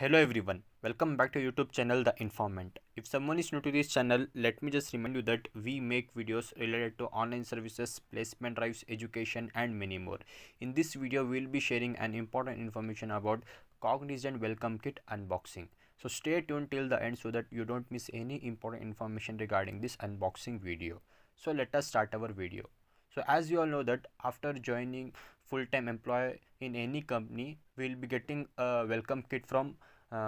Hello everyone, welcome back to YouTube channel The Informant. If someone is new to this channel, let me just remind you that we make videos related to online services, placement drives, education and many more. In this video, we will be sharing an important information about Cognizant Welcome Kit unboxing. So stay tuned till the end so that you don't miss any important information regarding this unboxing video. So let us start our video. So as you all know that after joining full-time employee in any company, we will be getting a welcome kit from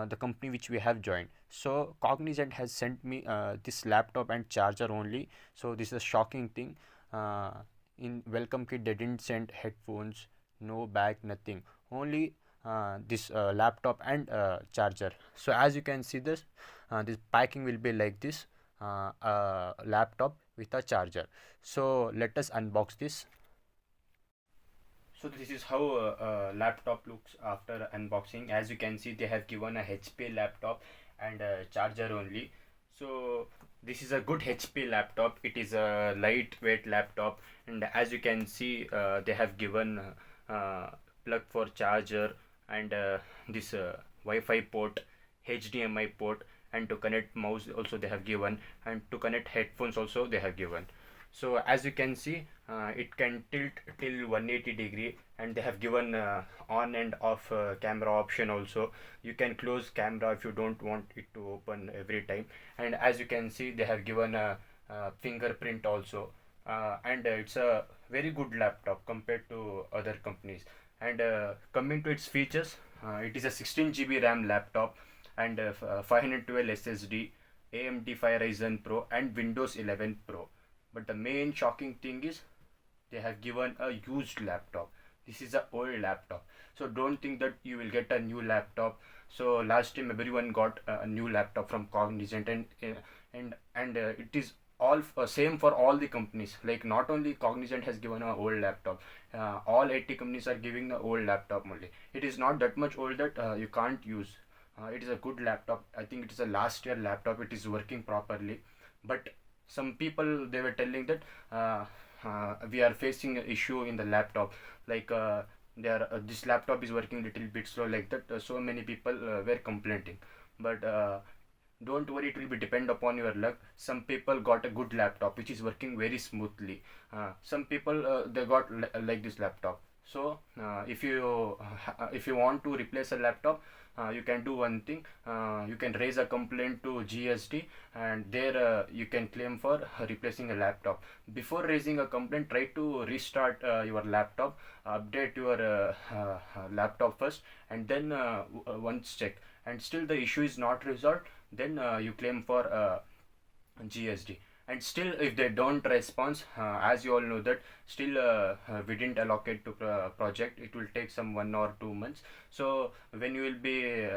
the company which we have joined. So Cognizant has sent me this laptop and charger only. So this is a shocking thing. In welcome kit they didn't send headphones, no bag, nothing. Only this laptop and charger. So as you can see this packing will be like this, laptop with a charger. So let us unbox this. So this is how laptop looks after unboxing. As you can see, they have given a HP laptop and a charger only. So this is a good HP laptop. It is a lightweight laptop, and as you can see, they have given plug for charger and this Wi-Fi port, HDMI port, and to connect mouse also they have given, and to connect headphones also they have given. So as you can see, it can tilt till 180-degree, and they have given on and off camera option also. You can close camera if you don't want it to open every time. And as you can see, they have given a fingerprint also, and it's a very good laptop compared to other companies. And coming to its features, it is a 16 GB RAM laptop and 512 SSD, AMD 5 Ryzen Pro and Windows 11 Pro. But the main shocking thing is they have given a used laptop. This is a old laptop. So don't think that you will get a new laptop. So last time everyone got a new laptop from Cognizant, and it is all same for all the companies. Like not only Cognizant has given a old laptop, all 80 companies are giving the old laptop only. It is not that much old that you can't use. It is a good laptop. I think it is a last year laptop. It is working properly, but some people they were telling that we are facing an issue in the laptop, like this laptop is working little bit slow, like that. So many people were complaining, but don't worry, it will be depend upon your luck. Some people got a good laptop which is working very smoothly. Some people they got like this laptop. So if you want to replace a laptop, you can do one thing. You can raise a complaint to GST, and there you can claim for replacing a laptop. Before raising a complaint, try to restart your laptop, update your laptop first, and then once check, and still the issue is not resolved, then you claim for GSD. And still if they don't respond, as you all know that still we didn't allocate to project, it will take some 1 or 2 months. So when you will be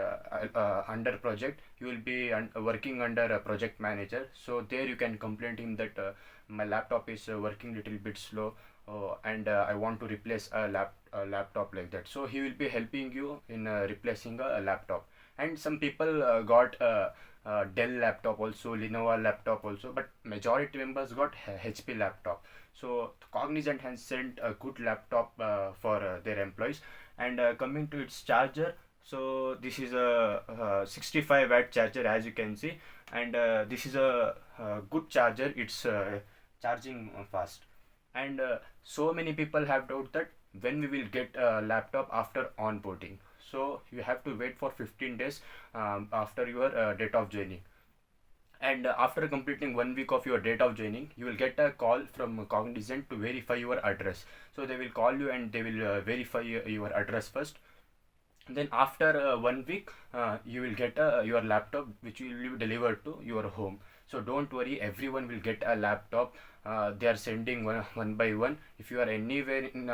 under project, you will be working under a project manager. So there you can complain him that my laptop is working little bit slow, and I want to replace a laptop, like that. So he will be helping you in replacing a laptop. And some people got Dell laptop also, Lenovo laptop also, but majority members got HP laptop. So Cognizant has sent a good laptop for their employees. And coming to its charger, so this is a 65-watt charger, as you can see, and this is a good charger. It's charging fast. And so many people have doubt that when we will get a laptop after onboarding. So you have to wait for 15 days after your date of joining. And after completing 1 week of your date of joining, you will get a call from Cognizant to verify your address. So they will call you and they will verify your address first. Then after 1 week, you will get your laptop which will be delivered to your home. So don't worry, everyone will get a laptop. They are sending one by one. If you are anywhere in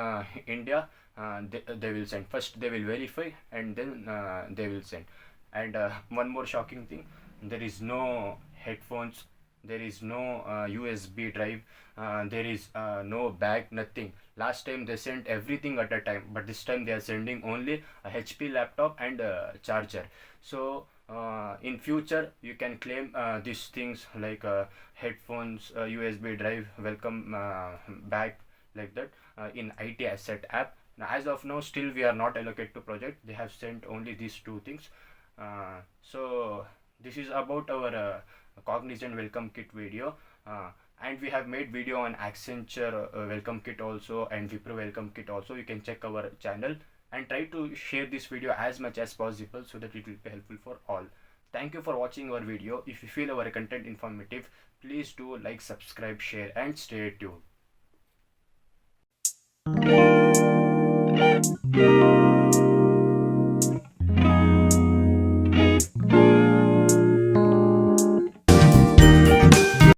India, they will send. First they will verify, and then they will send. And one more shocking thing, there is no headphones, there is no USB drive, there is no bag, nothing. Last time they sent everything at a time, but this time they are sending only a HP laptop and a charger. So in future you can claim these things like headphones, USB drive, welcome bag, like that, in IT asset app. Now, as of now, still we are not allocated to project. They have sent only these two things. So this is about our Cognizant welcome kit video, and we have made video on Accenture welcome kit also and Wipro welcome kit also. You can check our channel and try to share this video as much as possible so that it will be helpful for all. Thank you for watching our video. If you feel our content informative, please do like, subscribe, share, and stay tuned.